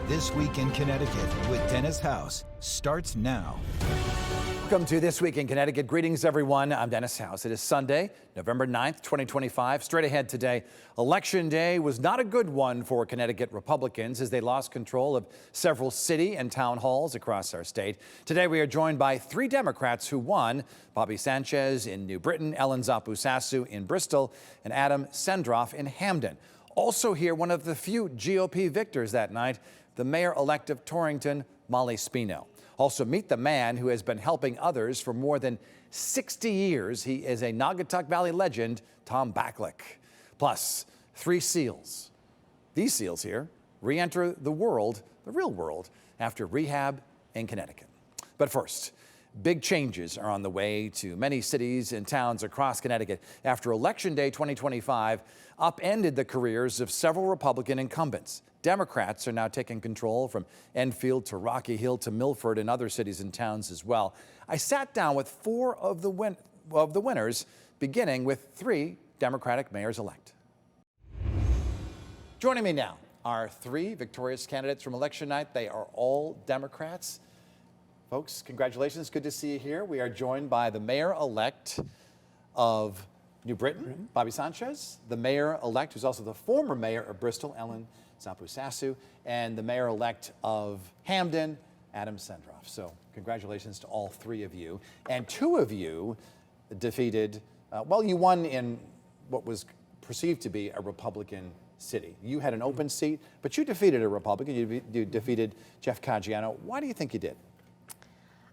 This Week in Connecticut with Dennis House starts now. Welcome to This Week in Connecticut. Greetings, everyone. I'm Dennis House. It is Sunday, November 9th, 2025. Straight ahead today, Election Day was not a good one for Connecticut Republicans as they lost control of several city and town halls across our state. Today, we are joined by three Democrats who won: Bobby Sanchez in New Britain, Ellen Zapusasu in Bristol, and Adam Sendroff in Hamden. Also here, one of the few GOP victors that night, the mayor-elect of Torrington, Molly Spino. Also meet the man who has been helping others for more than 60 years. He is a Naugatuck Valley legend, Tom Backlick. Plus, three seals. These seals here re-enter the world, the real world, after rehab in Connecticut. But first, big changes are on the way to many cities and towns across Connecticut after Election Day 2025 upended the careers of several Republican incumbents. Democrats are now taking control from Enfield to Rocky Hill to Milford and other cities and towns as well. I sat down with four of the winners, beginning with three Democratic mayors-elect. Joining me now are three victorious candidates from election night. They are all Democrats. Folks, congratulations. Good to see you here. We are joined by the mayor-elect of New Britain, Bobby Sanchez, the mayor-elect who's also the former mayor of Bristol, Ellen Zapusasu, and the mayor-elect of Hamden, Adam Sendroff. So congratulations to all three of you. And two of you defeated, you won in what was perceived to be a Republican city. You had an open seat, but you defeated a Republican. You defeated Jeff Caggiano. Why do you think you did?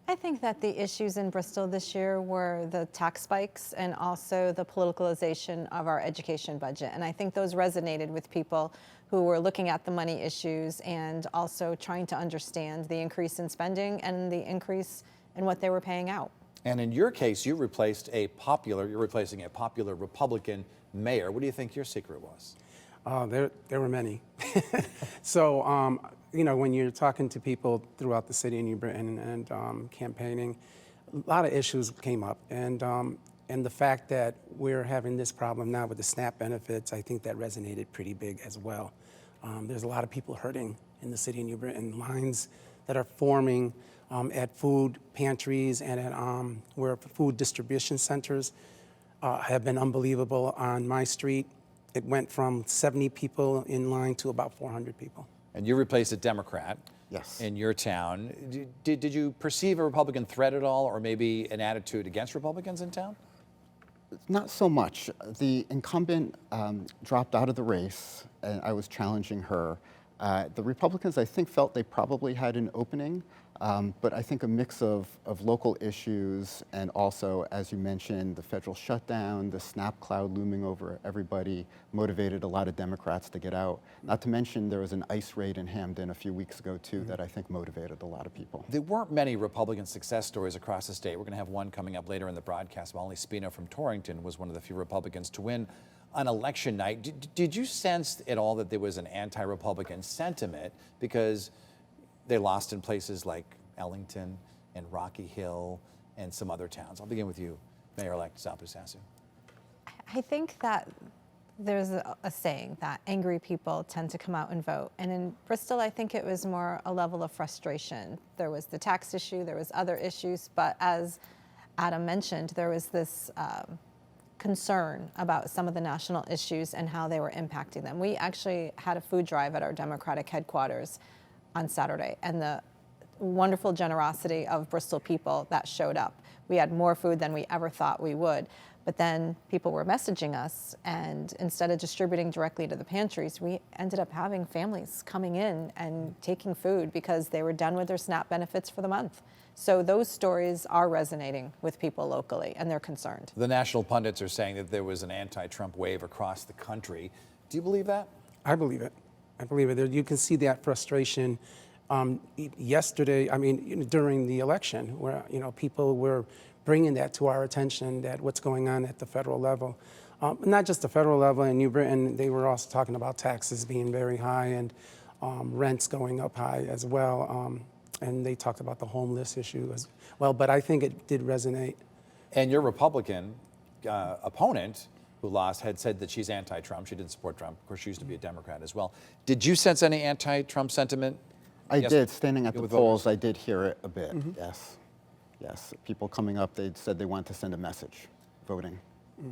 I think that the issues in Bristol this year were the tax spikes and also the politicalization of our education budget. And I think those resonated with people who were looking at the money issues and also trying to understand the increase in spending and the increase in what they were paying out. And in your case, you're replacing a popular Republican mayor. What do you think your secret was? There were many. So, you know, when you're talking to people throughout the city of New Britain and campaigning, a lot of issues came up. And the fact that we're having this problem now with the SNAP benefits, I think that resonated pretty big as well. There's a lot of people hurting in the city of New Britain. Lines that are forming at food pantries and at where food distribution centers have been unbelievable. On my street, it went from 70 people in line to about 400 people. And you replaced a Democrat. Yes. In your town. Did you perceive a Republican threat at all, or maybe an attitude against Republicans in town? Not so much. The incumbent dropped out of the race, and I was challenging her. The Republicans, I think, felt they probably had an opening, but I think a mix of local issues and also, as you mentioned, the federal shutdown, the SNAP cloud looming over everybody motivated a lot of Democrats to get out. Not to mention there was an ICE raid in Hamden a few weeks ago, too, that I think motivated a lot of people. There weren't many Republican success stories across the state. We're going to have one coming up later in the broadcast. Molly Spino from Torrington was one of the few Republicans to win on election night. Did you sense at all that there was an anti-Republican sentiment because they lost in places like Ellington and Rocky Hill and some other towns? I'll begin with you, Mayor-elect Zapusasu. I think that there's a saying that angry people tend to come out and vote. And in Bristol, I think it was more a level of frustration. There was the tax issue, there was other issues, but as Adam mentioned, there was this concern about some of the national issues and how they were impacting them. We actually had a food drive at our Democratic headquarters on Saturday, and the wonderful generosity of Bristol people that showed up. We had more food than we ever thought we would. But then people were messaging us, and instead of distributing directly to the pantries, we ended up having families coming in and taking food because they were done with their SNAP benefits for the month. So those stories are resonating with people locally, and they're concerned. The national pundits are saying that there was an anti-Trump wave across the country. Do you believe that? I believe it. I believe it. You can see that frustration yesterday, during the election, where, people were bringing that to our attention, that what's going on at the federal level. Not just the federal level. In New Britain, they were also talking about taxes being very high and rents going up high as well. And they talked about the homeless issue as well. But I think it did resonate. And your Republican opponent who lost had said that she's anti-Trump. She didn't support Trump. Of course, she used to be a Democrat as well. Did you sense any anti-Trump sentiment I Yes. did. Standing at the with polls, voters. I did hear it a bit. Yes. Yes. People coming up, they said they wanted to send a message voting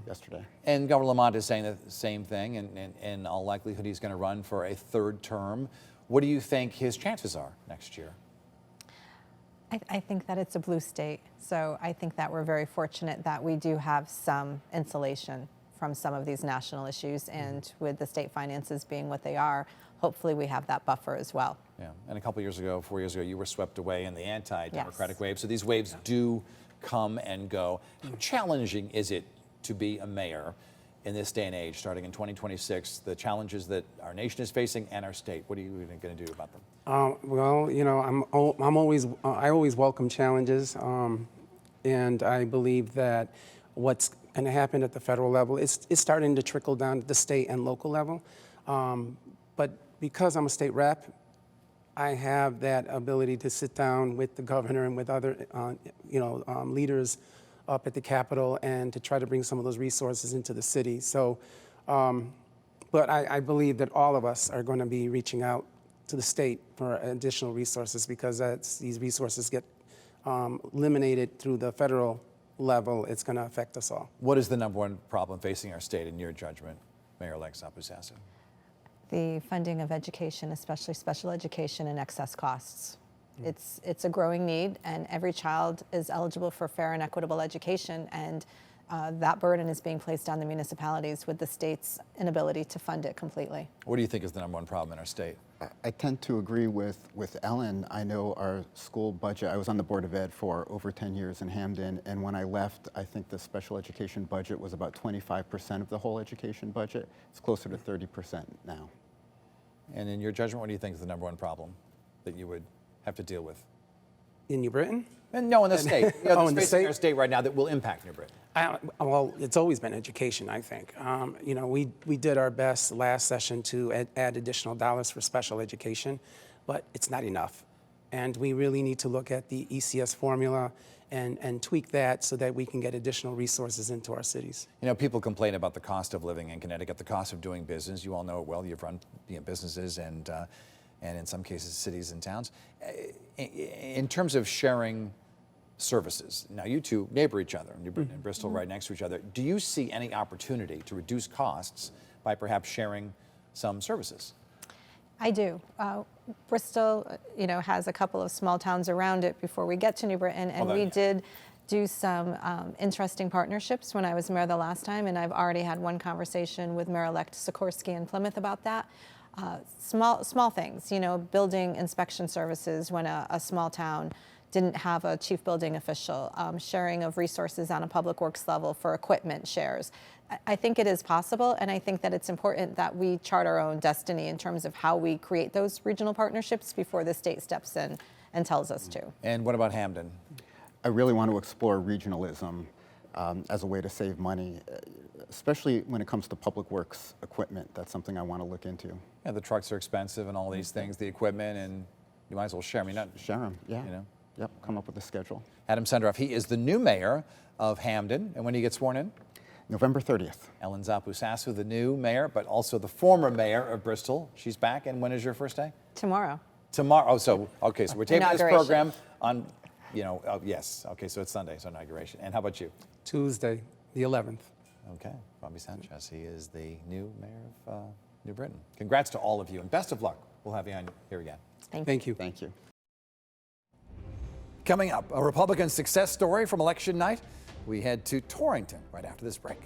yesterday. And Governor Lamont is saying the same thing, and in all likelihood, he's going to run for a third term. What do you think his chances are next year? I think that it's a blue state, so I think that we're very fortunate that we do have some insulation from some of these national issues, and with the state finances being what they are, hopefully we have that buffer as well. Yeah, and a couple years ago, 4 years ago, you were swept away in the anti-democratic Yes. wave. So these waves do come and go. How challenging is it to be a mayor in this day and age, starting in 2026, the challenges that our nation is facing and our state? What are you going to do about them? Well, you know, I always welcome challenges, and I believe that what's going to happen at the federal level is starting to trickle down to the state and local level. But because I'm a state rep, I have that ability to sit down with the governor and with other, leaders up at the Capitol and to try to bring some of those resources into the city. So, but I believe that all of us are going to be reaching out to the state for additional resources, because these resources get eliminated through the federal level, it's going to affect us all. What is the number one problem facing our state in your judgment, Mayor-elect Sapu-Sasu? The funding of education, especially special education, and excess costs. It's a growing need, and every child is eligible for fair and equitable education, and that burden is being placed on the municipalities with the state's inability to fund it completely. What do you think is the number one problem in our state? I tend to agree with Ellen. I know our school budget, I was on the Board of Ed for over 10 years in Hamden, and when I left, I think the special education budget was about 25% of the whole education budget. It's closer to 30% now. And in your judgment, what do you think is the number one problem that you would have to deal with? In New Britain? And no, in the state. You know, in the facing state? our state right now that will impact New Britain. Well, it's always been education, I think. We did our best last session to add additional dollars for special education, but it's not enough. And we really need to look at the ECS formula and tweak that so that we can get additional resources into our cities. You know, people complain about the cost of living in Connecticut, the cost of doing business. You all know it well. You've run businesses and in some cases cities and towns. In terms of sharing services, now you two neighbor each other, New Britain and Bristol right next to each other. Do you see any opportunity to reduce costs by perhaps sharing some services? I do. Bristol, has a couple of small towns around it before we get to New Britain, and we did do some interesting partnerships when I was mayor the last time, and I've already had one conversation with Mayor-elect Sikorsky in Plymouth about that. Small things, building inspection services when a small town didn't have a chief building official, sharing of resources on a public works level for equipment shares. I think it is possible, and I think that it's important that we chart our own destiny in terms of how we create those regional partnerships before the state steps in and tells us to. And what about Hamden? I really want to explore regionalism as a way to save money, especially when it comes to public works equipment. That's something I want to look into. Yeah, the trucks are expensive and all these things, the equipment, and you might as well share. I mean, not Share them, yeah. Yep, come up with a schedule. Adam Senderoff, he is the new mayor of Hamden, and when he gets sworn in? November 30th. Ellen Sapu-Sasu, the new mayor, but also the former mayor of Bristol. She's back, and when is your first day? Tomorrow. Tomorrow. Oh, so we're taping this Inauguration. program on, yes. Okay, so it's Sunday, so inauguration. And how about you? Tuesday, the 11th. Okay, Bobby Sanchez. He is the new mayor of New Britain. Congrats to all of you, and best of luck. We'll have you on here again. Thank you. Thank you. Coming up, a Republican success story from election night. We head to Torrington right after this break.